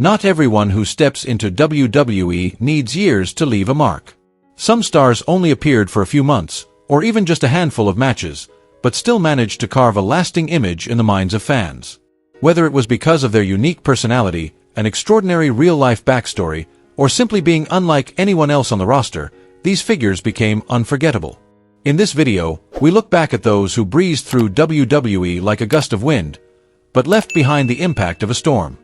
Not everyone who steps into WWE needs years to leave a mark. Some stars only appeared for a few months, or even just a handful of matches, but still managed to carve a lasting image in the minds of fans. Whether it was because of their unique personality, an extraordinary real-life backstory, or simply being unlike anyone else on the roster, these figures became unforgettable. In this video, we look back at those who breezed through WWE like a gust of wind, but left behind the impact of a storm.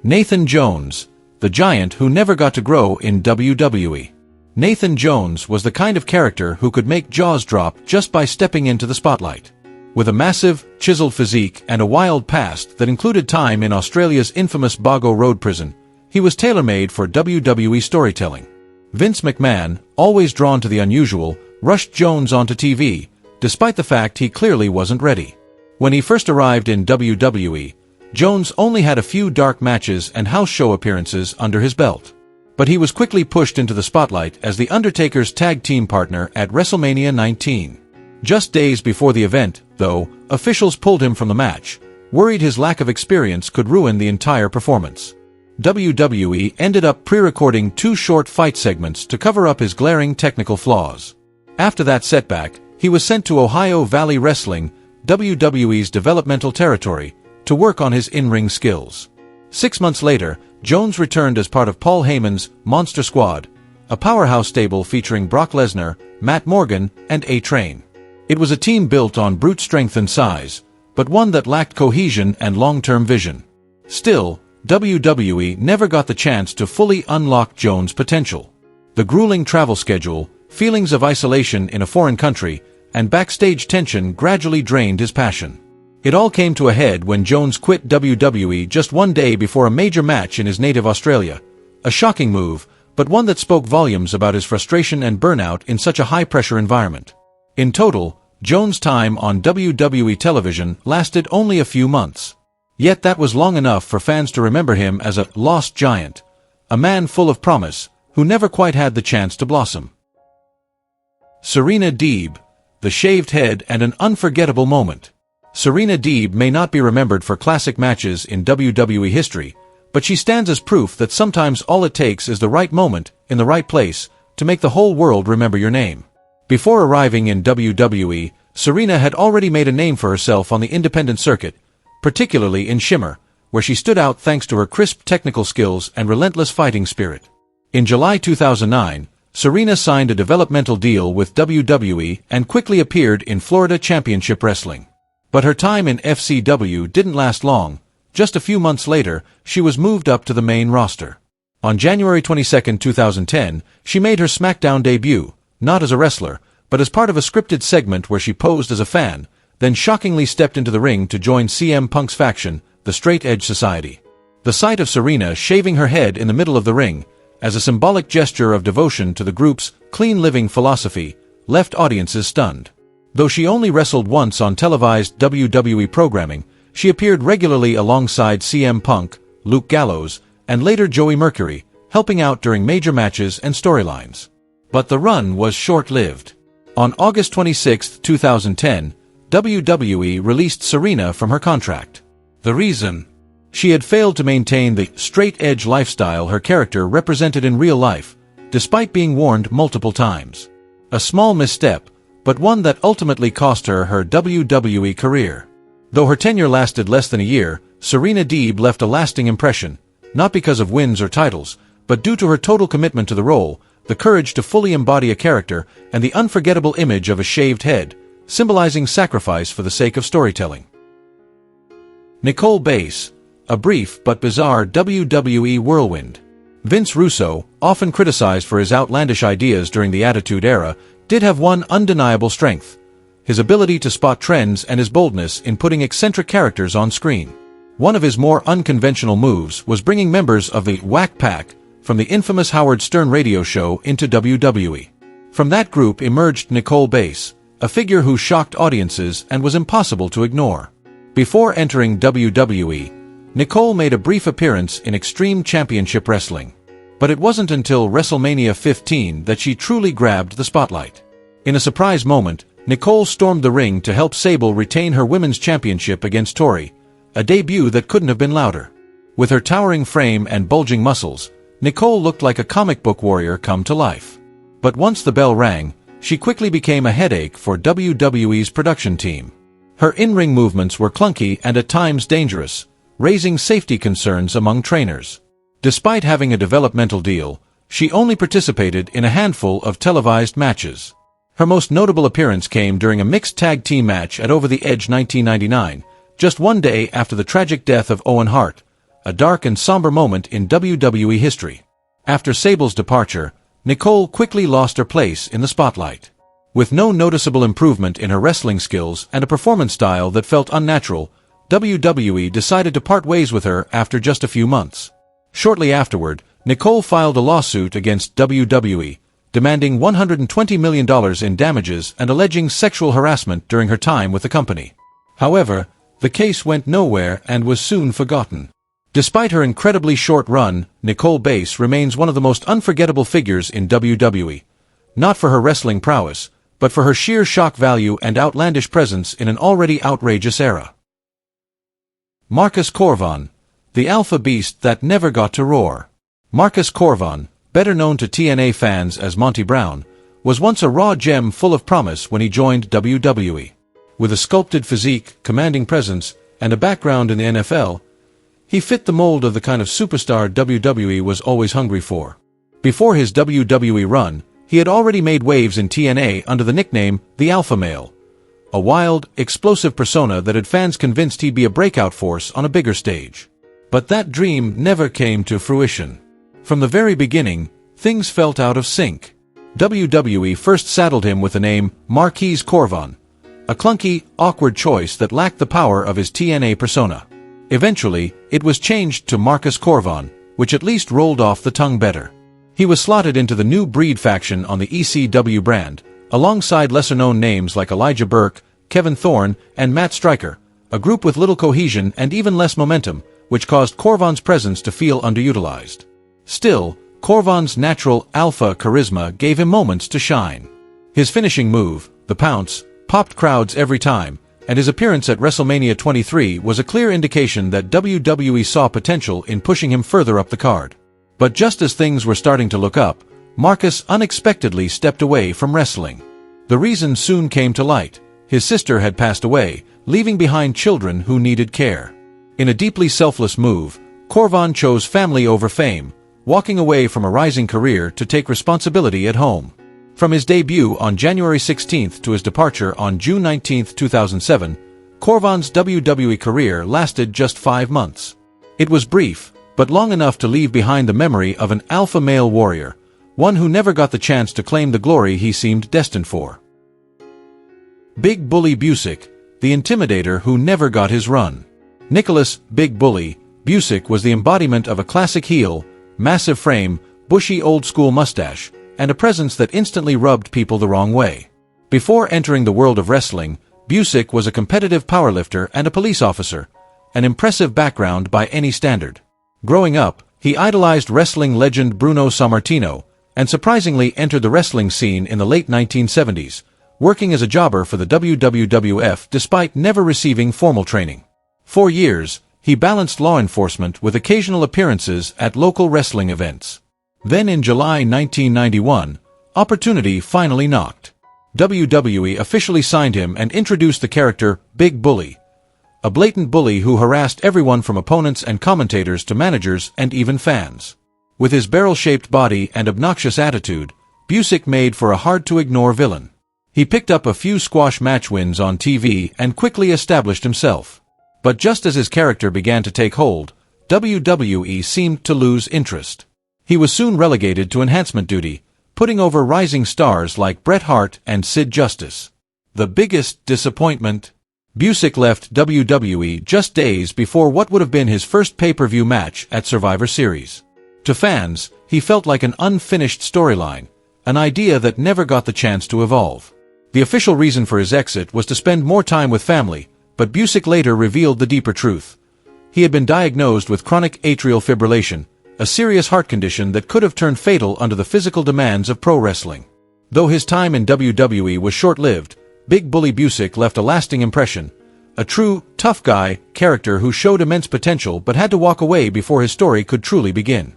Nathan Jones, the giant who never got to grow in WWE. Nathan Jones was the kind of character who could make jaws drop just by stepping into the spotlight. With a massive, chiseled physique and a wild past that included time in Australia's infamous Bago Road prison, he was tailor-made for WWE storytelling. Vince McMahon, always drawn to the unusual, rushed Jones onto TV, despite the fact he clearly wasn't ready. When he first arrived in WWE, Jones only had a few dark matches and house show appearances under his belt. But he was quickly pushed into the spotlight as The Undertaker's tag team partner at WrestleMania 19. Just days before the event, though, officials pulled him from the match, worried his lack of experience could ruin the entire performance. WWE ended up pre-recording 2 short fight segments to cover up his glaring technical flaws. After that setback, he was sent to Ohio Valley Wrestling, WWE's developmental territory, to work on his in-ring skills. 6 months later, Jones returned as part of Paul Heyman's Monster Squad, a powerhouse stable featuring Brock Lesnar, Matt Morgan, and A-Train. It was a team built on brute strength and size, but one that lacked cohesion and long-term vision. Still, WWE never got the chance to fully unlock Jones' potential. The grueling travel schedule, feelings of isolation in a foreign country, and backstage tension gradually drained his passion. It all came to a head when Jones quit WWE just one day before a major match in his native Australia. A shocking move, but one that spoke volumes about his frustration and burnout in such a high-pressure environment. In total, Jones' time on WWE television lasted only a few months. Yet that was long enough for fans to remember him as a lost giant, a man full of promise, who never quite had the chance to blossom. Serena Deeb, the shaved head and an unforgettable moment. Serena Deeb may not be remembered for classic matches in WWE history, but she stands as proof that sometimes all it takes is the right moment, in the right place, to make the whole world remember your name. Before arriving in WWE, Serena had already made a name for herself on the independent circuit, particularly in Shimmer, where she stood out thanks to her crisp technical skills and relentless fighting spirit. In July 2009, Serena signed a developmental deal with WWE and quickly appeared in Florida Championship Wrestling. But her time in FCW didn't last long. Just a few months later, she was moved up to the main roster. On January 22, 2010, she made her SmackDown debut, not as a wrestler, but as part of a scripted segment where she posed as a fan, then shockingly stepped into the ring to join CM Punk's faction, the Straight Edge Society. The sight of Serena shaving her head in the middle of the ring, as a symbolic gesture of devotion to the group's clean living philosophy, left audiences stunned. Though she only wrestled once on televised WWE programming, she appeared regularly alongside CM Punk, Luke Gallows, and later Joey Mercury, helping out during major matches and storylines. But the run was short-lived. On August 26, 2010, WWE released Serena from her contract. The reason? She had failed to maintain the straight-edge lifestyle her character represented in real life, despite being warned multiple times. A small misstep, but one that ultimately cost her her WWE career. Though her tenure lasted less than a year, Serena Deeb left a lasting impression, not because of wins or titles, but due to her total commitment to the role, the courage to fully embody a character, and the unforgettable image of a shaved head, symbolizing sacrifice for the sake of storytelling. Nicole Bass, a brief but bizarre WWE whirlwind. Vince Russo, often criticized for his outlandish ideas during the Attitude Era, did have one undeniable strength: his ability to spot trends and his boldness in putting eccentric characters on screen. One of his more unconventional moves was bringing members of the Whack Pack from the infamous Howard Stern radio show into WWE. From that group emerged Nicole Bass, a figure who shocked audiences and was impossible to ignore. Before entering WWE, Nicole made a brief appearance in Extreme Championship Wrestling. But it wasn't until WrestleMania 15 that she truly grabbed the spotlight. In a surprise moment, Nicole stormed the ring to help Sable retain her women's championship against Tori, a debut that couldn't have been louder. With her towering frame and bulging muscles, Nicole looked like a comic book warrior come to life. But once the bell rang, she quickly became a headache for WWE's production team. Her in-ring movements were clunky and at times dangerous, raising safety concerns among trainers. Despite having a developmental deal, she only participated in a handful of televised matches. Her most notable appearance came during a mixed tag team match at Over the Edge 1999, just one day after the tragic death of Owen Hart, a dark and somber moment in WWE history. After Sable's departure, Nicole quickly lost her place in the spotlight. With no noticeable improvement in her wrestling skills and a performance style that felt unnatural, WWE decided to part ways with her after just a few months. Shortly afterward, Nicole filed a lawsuit against WWE, demanding $120 million in damages and alleging sexual harassment during her time with the company. However, the case went nowhere and was soon forgotten. Despite her incredibly short run, Nicole Bass remains one of the most unforgettable figures in WWE, not for her wrestling prowess, but for her sheer shock value and outlandish presence in an already outrageous era. Marcus Corvan, the alpha beast that never got to roar. Marcus Corvan, better known to TNA fans as Monty Brown, was once a raw gem full of promise when he joined WWE. With a sculpted physique, commanding presence, and a background in the NFL, he fit the mold of the kind of superstar WWE was always hungry for. Before his WWE run, he had already made waves in TNA under the nickname The Alpha Male, a wild, explosive persona that had fans convinced he'd be a breakout force on a bigger stage. But that dream never came to fruition. From the very beginning, things felt out of sync. WWE first saddled him with the name Marquise Corvan, a clunky, awkward choice that lacked the power of his TNA persona. Eventually, it was changed to Marcus Corvan, which at least rolled off the tongue better. He was slotted into the New Breed faction on the ECW brand, alongside lesser-known names like Elijah Burke, Kevin Thorne, and Matt Striker, a group with little cohesion and even less momentum, which caused Corvan's presence to feel underutilized. Still, Corvan's natural alpha charisma gave him moments to shine. His finishing move, the pounce, popped crowds every time, and his appearance at WrestleMania 23 was a clear indication that WWE saw potential in pushing him further up the card. But just as things were starting to look up, Marcus unexpectedly stepped away from wrestling. The reason soon came to light. His sister had passed away, leaving behind children who needed care. In a deeply selfless move, Corvan chose family over fame, walking away from a rising career to take responsibility at home. From his debut on January 16th to his departure on June 19, 2007, Corvan's WWE career lasted just 5 months. It was brief, but long enough to leave behind the memory of an alpha male warrior, one who never got the chance to claim the glory he seemed destined for. Big Bully Busick, the intimidator who never got his run. Nicholas Big Bully Busick was the embodiment of a classic heel, massive frame, bushy old-school mustache, and a presence that instantly rubbed people the wrong way. Before entering the world of wrestling, Busick was a competitive powerlifter and a police officer, an impressive background by any standard. Growing up, he idolized wrestling legend Bruno Sammartino, and surprisingly entered the wrestling scene in the late 1970s, working as a jobber for the WWF despite never receiving formal training. For years, he balanced law enforcement with occasional appearances at local wrestling events. Then in July 1991, opportunity finally knocked. WWE officially signed him and introduced the character Big Bully, a blatant bully who harassed everyone from opponents and commentators to managers and even fans. With his barrel-shaped body and obnoxious attitude, Busick made for a hard-to-ignore villain. He picked up a few squash match wins on TV and quickly established himself. But just as his character began to take hold, WWE seemed to lose interest. He was soon relegated to enhancement duty, putting over rising stars like Bret Hart and Sid Justice. The biggest disappointment? Busick left WWE just days before what would have been his first pay-per-view match at Survivor Series. To fans, he felt like an unfinished storyline, an idea that never got the chance to evolve. The official reason for his exit was to spend more time with family, but Busick later revealed the deeper truth. He had been diagnosed with chronic atrial fibrillation, a serious heart condition that could have turned fatal under the physical demands of pro wrestling. Though his time in WWE was short-lived, Big Bully Busick left a lasting impression, a true, tough guy character who showed immense potential but had to walk away before his story could truly begin.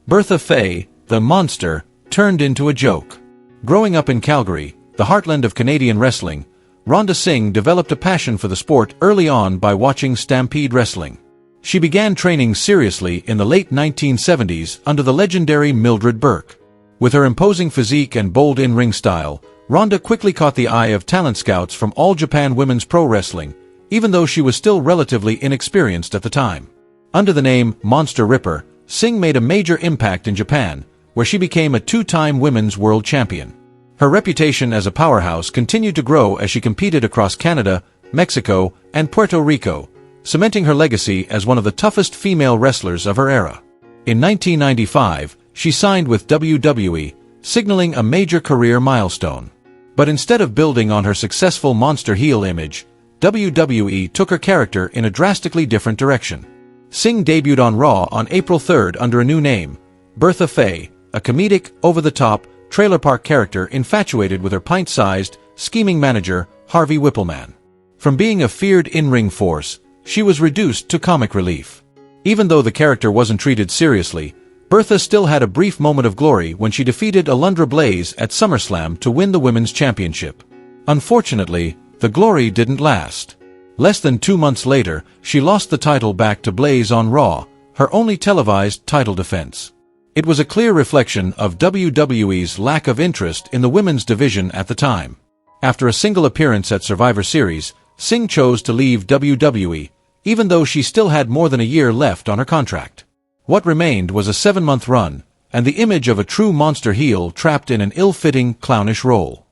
Bertha Fay, the monster, turned into a joke. Growing up in Calgary, the heartland of Canadian wrestling, Rhonda Singh developed a passion for the sport early on by watching Stampede Wrestling. She began training seriously in the late 1970s under the legendary Mildred Burke. With her imposing physique and bold in-ring style, Rhonda quickly caught the eye of talent scouts from All Japan Women's Pro Wrestling, even though she was still relatively inexperienced at the time. Under the name Monster Ripper, Singh made a major impact in Japan, where she became a two-time women's world champion. Her reputation as a powerhouse continued to grow as she competed across Canada, Mexico, and Puerto Rico, cementing her legacy as one of the toughest female wrestlers of her era. In 1995, she signed with WWE, signaling a major career milestone. But instead of building on her successful monster heel image, WWE took her character in a drastically different direction. Singh debuted on Raw on April 3rd under a new name, Bertha Fay, a comedic, over-the-top, trailer park character infatuated with her pint-sized, scheming manager, Harvey Whippleman. From being a feared in-ring force, she was reduced to comic relief. Even though the character wasn't treated seriously, Bertha still had a brief moment of glory when she defeated Alundra Blaze at SummerSlam to win the Women's Championship. Unfortunately, the glory didn't last. Less than 2 months later, she lost the title back to Blaze on Raw, her only televised title defense. It was a clear reflection of WWE's lack of interest in the women's division at the time. After a single appearance at Survivor Series, Singh chose to leave WWE, even though she still had more than a year left on her contract. What remained was a 7-month run, and the image of a true monster heel trapped in an ill-fitting, clownish role.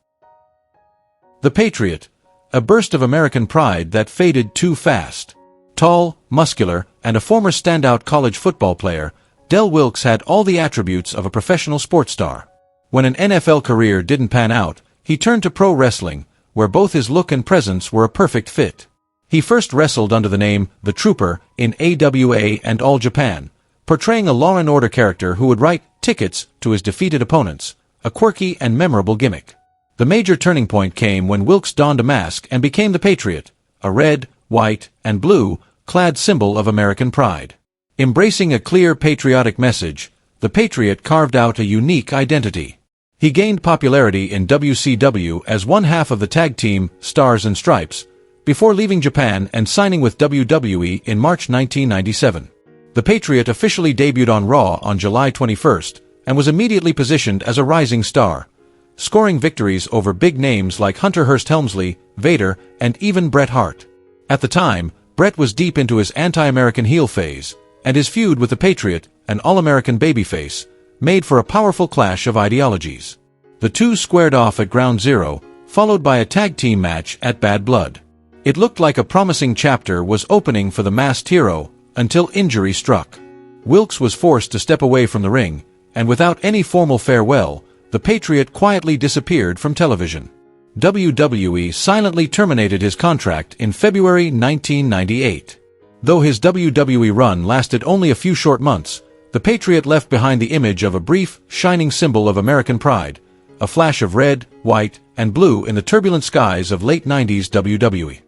The Patriot, a burst of American pride that faded too fast. Tall, muscular, and a former standout college football player, Del Wilkes had all the attributes of a professional sports star. When an NFL career didn't pan out, he turned to pro wrestling, where both his look and presence were a perfect fit. He first wrestled under the name The Trooper in AWA and All Japan, portraying a Law and Order character who would write tickets to his defeated opponents, a quirky and memorable gimmick. The major turning point came when Wilkes donned a mask and became the Patriot, a red, white, and blue, clad symbol of American pride. Embracing a clear patriotic message, the Patriot carved out a unique identity. He gained popularity in WCW as one half of the tag team Stars and Stripes, before leaving Japan and signing with WWE in March 1997. The Patriot officially debuted on Raw on July 21st, and was immediately positioned as a rising star, scoring victories over big names like Hunter Hearst Helmsley, Vader, and even Bret Hart. At the time, Bret was deep into his anti-American heel phase, and his feud with the Patriot, an all-American babyface, made for a powerful clash of ideologies. The two squared off at Ground Zero, followed by a tag team match at Bad Blood. It looked like a promising chapter was opening for the masked hero, until injury struck. Wilkes was forced to step away from the ring, and without any formal farewell, the Patriot quietly disappeared from television. WWE silently terminated his contract in February 1998. Though his WWE run lasted only a few short months, the Patriot left behind the image of a brief, shining symbol of American pride, a flash of red, white, and blue in the turbulent skies of late 90s WWE.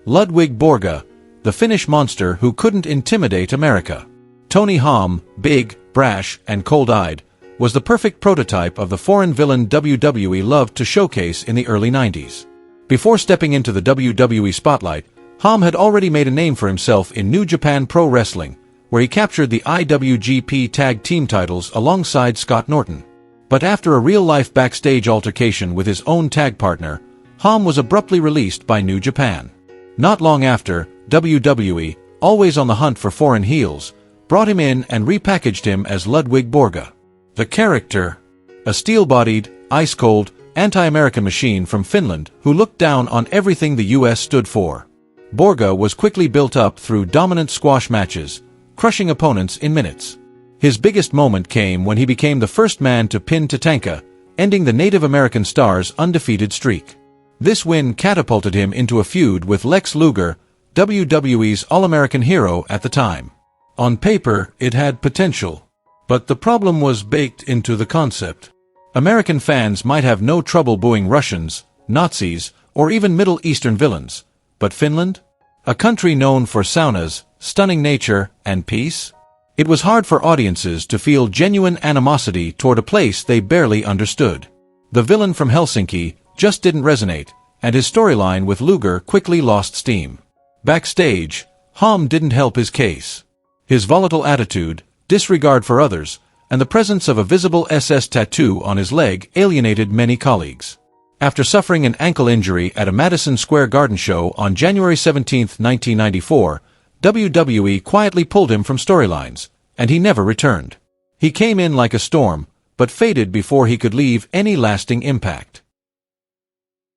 Ledwig Borga, the Finnish monster who couldn't intimidate America. Tony Hom, big, brash, and cold-eyed, was the perfect prototype of the foreign villain WWE loved to showcase in the early 90s. Before stepping into the WWE spotlight, Hom had already made a name for himself in New Japan Pro Wrestling, where he captured the IWGP Tag Team titles alongside Scott Norton. But after a real-life backstage altercation with his own tag partner, Hom was abruptly released by New Japan. Not long after, WWE, always on the hunt for foreign heels, brought him in and repackaged him as Ledwig Borga. The character, a steel-bodied, ice-cold, anti-American machine from Finland who looked down on everything the US stood for. Borga was quickly built up through dominant squash matches, crushing opponents in minutes. His biggest moment came when he became the first man to pin Tatanka, ending the Native American star's undefeated streak. This win catapulted him into a feud with Lex Luger, WWE's All-American hero at the time. On paper, it had potential. But the problem was baked into the concept. American fans might have no trouble booing Russians, Nazis, or even Middle Eastern villains. But Finland? A country known for saunas, stunning nature, and peace? It was hard for audiences to feel genuine animosity toward a place they barely understood. The villain from Helsinki just didn't resonate, and his storyline with Luger quickly lost steam. Backstage, Hom didn't help his case. His volatile attitude, disregard for others, and the presence of a visible SS tattoo on his leg alienated many colleagues. After suffering an ankle injury at a Madison Square Garden show on January 17, 1994, WWE quietly pulled him from storylines, and he never returned. He came in like a storm, but faded before he could leave any lasting impact.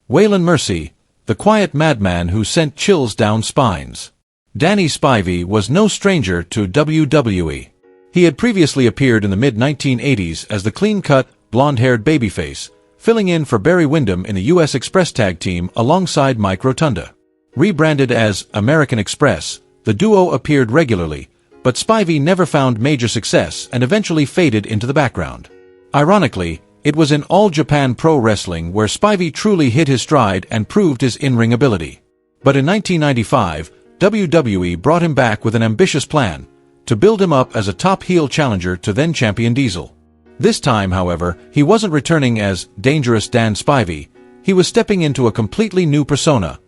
Whan Mercy, the quiet madman who sent chills down spines. Danny Spivey was no stranger to WWE. He had previously appeared in the mid-1980s as the clean-cut, blonde-haired babyface, filling in for Barry Windham in the U.S. Express tag team alongside Mike Rotunda. Rebranded as American Express, the duo appeared regularly, but Spivey never found major success and eventually faded into the background. Ironically, it was in All Japan Pro Wrestling where Spivey truly hit his stride and proved his in-ring ability. But in 1995, WWE brought him back with an ambitious plan, to build him up as a top heel challenger to then-champion Diesel. This time, however, he wasn't returning as Dangerous Dan Spivey. He was stepping into a completely new persona,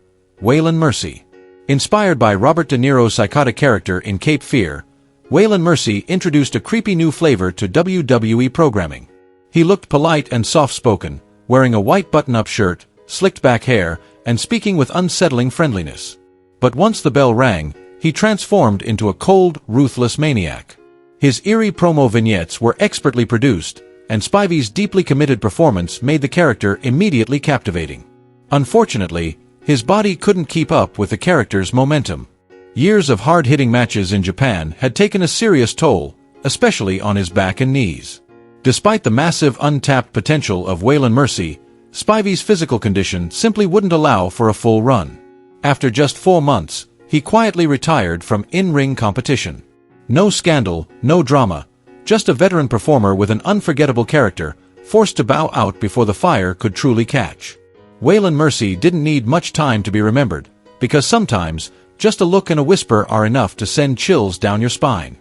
Whan Mercy. Inspired by Robert De Niro's psychotic character in Cape Fear, Whan Mercy introduced a creepy new flavor to WWE programming. He looked polite and soft-spoken, wearing a white button-up shirt, slicked back hair, and speaking with unsettling friendliness. But once the bell rang, he transformed into a cold, ruthless maniac. His eerie promo vignettes were expertly produced, and Spivey's deeply committed performance made the character immediately captivating. Unfortunately, his body couldn't keep up with the character's momentum. Years of hard-hitting matches in Japan had taken a serious toll, especially on his back and knees. Despite the massive untapped potential of Whan Mercy, Spivey's physical condition simply wouldn't allow for a full run. After just 4 months, he quietly retired from in-ring competition. No scandal, no drama, just a veteran performer with an unforgettable character, forced to bow out before the fire could truly catch. Whan Mercy didn't need much time to be remembered, because sometimes, just a look and a whisper are enough to send chills down your spine.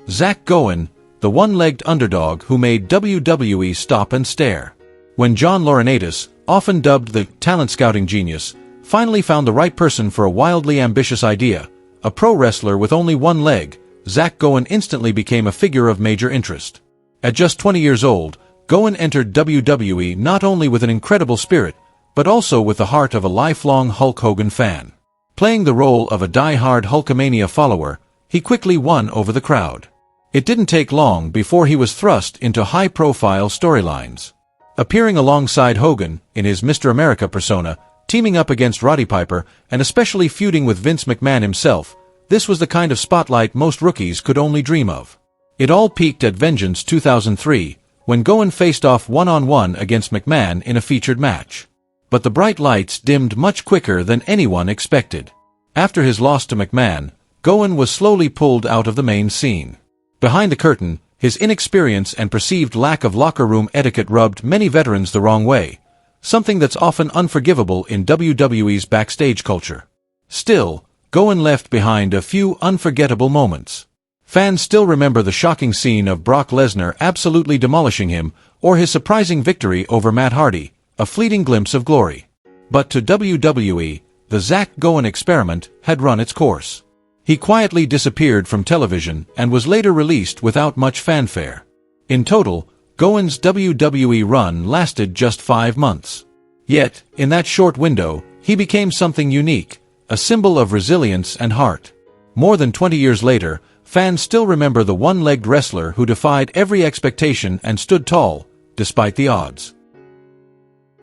Zack Goen, the one-legged underdog who made WWE stop and stare. When John Laurinaitis, often dubbed the talent scouting genius, finally found the right person for a wildly ambitious idea, a pro wrestler with only one leg, Zack Goen instantly became a figure of major interest. At just 20 years old, Goen entered WWE not only with an incredible spirit, but also with the heart of a lifelong Hulk Hogan fan. Playing the role of a die-hard Hulkamania follower, he quickly won over the crowd. It didn't take long before he was thrust into high-profile storylines. Appearing alongside Hogan, in his Mr. America persona, teaming up against Roddy Piper, and especially feuding with Vince McMahon himself, this was the kind of spotlight most rookies could only dream of. It all peaked at Vengeance 2003, when Goen faced off one-on-one against McMahon in a featured match. But the bright lights dimmed much quicker than anyone expected. After his loss to McMahon, Goen was slowly pulled out of the main scene. Behind the curtain, his inexperience and perceived lack of locker room etiquette rubbed many veterans the wrong way, something that's often unforgivable in WWE's backstage culture. Still, Goen left behind a few unforgettable moments. Fans still remember the shocking scene of Brock Lesnar absolutely demolishing him, or his surprising victory over Matt Hardy, a fleeting glimpse of glory. But to WWE, the Zack Goen experiment had run its course. He quietly disappeared from television and was later released without much fanfare. In total, Goen's WWE run lasted just 5 months. Yet, in that short window, he became something unique, a symbol of resilience and heart. More than 20 years later, fans still remember the one-legged wrestler who defied every expectation and stood tall, despite the odds.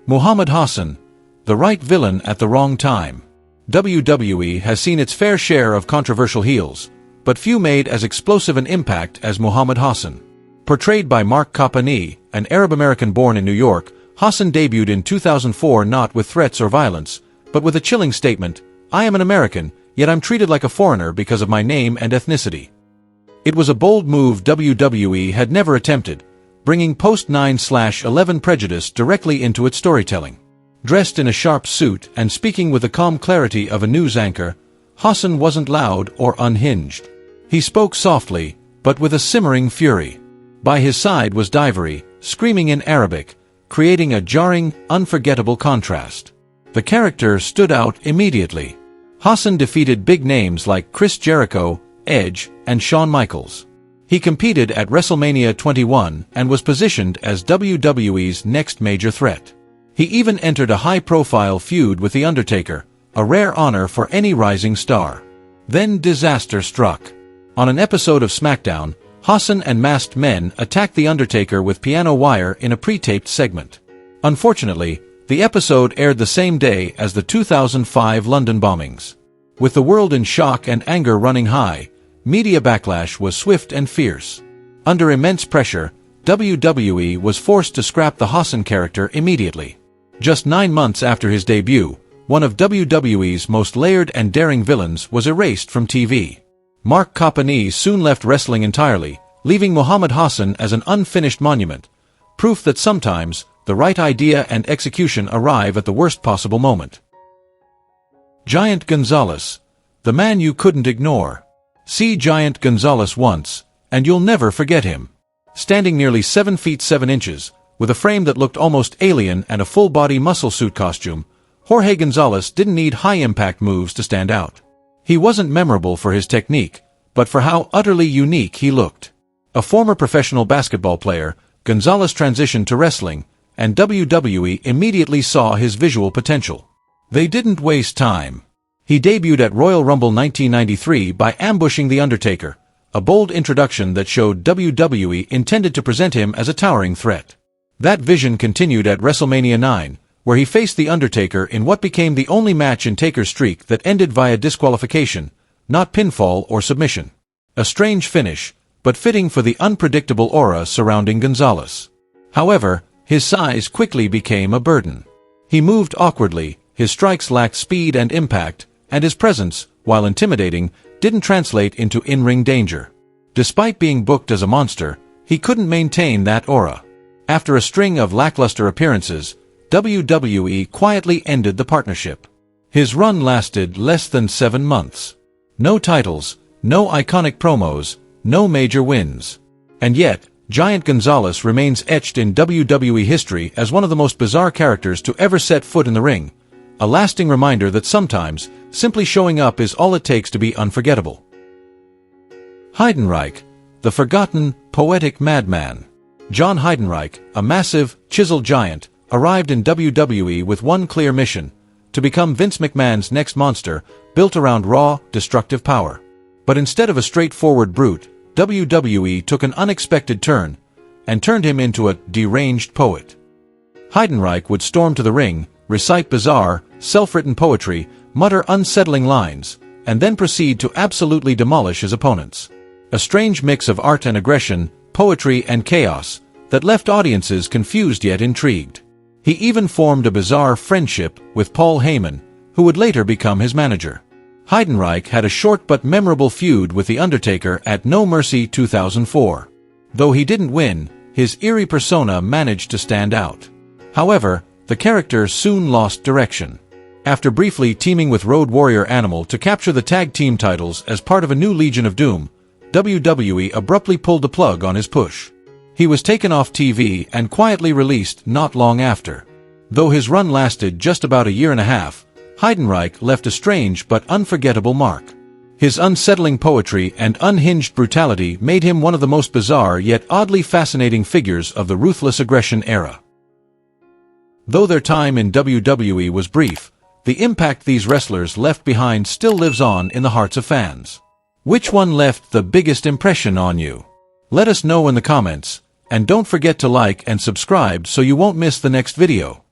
Muhammad Hassan, the right villain at the wrong time. WWE has seen its fair share of controversial heels, but few made as explosive an impact as Muhammad Hassan. Portrayed by Mark Kapani, an Arab-American born in New York, Hassan debuted in 2004 not with threats or violence, but with a chilling statement, "I am an American, yet I'm treated like a foreigner because of my name and ethnicity." It was a bold move WWE had never attempted, bringing post-9/11 prejudice directly into its storytelling. Dressed in a sharp suit and speaking with the calm clarity of a news anchor, Hassan wasn't loud or unhinged. He spoke softly, but with a simmering fury. By his side was Divery, screaming in Arabic, creating a jarring, unforgettable contrast. The character stood out immediately. Hassan defeated big names like Chris Jericho, Edge, and Shawn Michaels. He competed at WrestleMania 21 and was positioned as WWE's next major threat. He even entered a high-profile feud with The Undertaker, a rare honor for any rising star. Then disaster struck. On an episode of SmackDown, Hassan and masked men attacked The Undertaker with piano wire in a pre-taped segment. Unfortunately, the episode aired the same day as the 2005 London bombings. With the world in shock and anger running high, media backlash was swift and fierce. Under immense pressure, WWE was forced to scrap the Hassan character immediately. Just 9 months after his debut, one of WWE's most layered and daring villains was erased from TV. Mark Carpani soon left wrestling entirely, leaving Muhammad Hassan as an unfinished monument, proof that sometimes the right idea and execution arrive at the worst possible moment. Giant Gonzalez, the man you couldn't ignore. See Giant Gonzalez once, and you'll never forget him. Standing nearly 7 feet 7 inches, with a frame that looked almost alien and a full-body muscle suit costume, Jorge Gonzalez didn't need high-impact moves to stand out. He wasn't memorable for his technique, but for how utterly unique he looked. A former professional basketball player, Gonzalez transitioned to wrestling, and WWE immediately saw his visual potential. They didn't waste time. He debuted at Royal Rumble 1993 by ambushing The Undertaker, a bold introduction that showed WWE intended to present him as a towering threat. That vision continued at WrestleMania 9, where he faced The Undertaker in what became the only match in Taker's streak that ended via disqualification, not pinfall or submission. A strange finish, but fitting for the unpredictable aura surrounding Gonzalez. However, his size quickly became a burden. He moved awkwardly, his strikes lacked speed and impact, and his presence, while intimidating, didn't translate into in-ring danger. Despite being booked as a monster, he couldn't maintain that aura. After a string of lackluster appearances, WWE quietly ended the partnership. His run lasted less than 7 months. No titles, no iconic promos, no major wins. And yet, Giant Gonzalez remains etched in WWE history as one of the most bizarre characters to ever set foot in the ring, a lasting reminder that sometimes, simply showing up is all it takes to be unforgettable. Heiden, the forgotten, poetic madman. John Heiden, a massive, chiseled giant, arrived in WWE with one clear mission: to become Vince McMahon's next monster, built around raw, destructive power. But instead of a straightforward brute, WWE took an unexpected turn, and turned him into a deranged poet. Heidenreich would storm to the ring, recite bizarre, self-written poetry, mutter unsettling lines, and then proceed to absolutely demolish his opponents. A strange mix of art and aggression, poetry and chaos, that left audiences confused yet intrigued. He even formed a bizarre friendship with Paul Heyman, who would later become his manager. Heidenreich had a short but memorable feud with The Undertaker at No Mercy 2004. Though he didn't win, his eerie persona managed to stand out. However, the character soon lost direction. After briefly teaming with Road Warrior Animal to capture the tag team titles as part of a new Legion of Doom, WWE abruptly pulled the plug on his push. He was taken off TV and quietly released not long after. Though his run lasted just about a year and a half, Heidenreich left a strange but unforgettable mark. His unsettling poetry and unhinged brutality made him one of the most bizarre yet oddly fascinating figures of the ruthless aggression era. Though their time in WWE was brief, the impact these wrestlers left behind still lives on in the hearts of fans. Which one left the biggest impression on you? Let us know in the comments, and don't forget to like and subscribe so you won't miss the next video.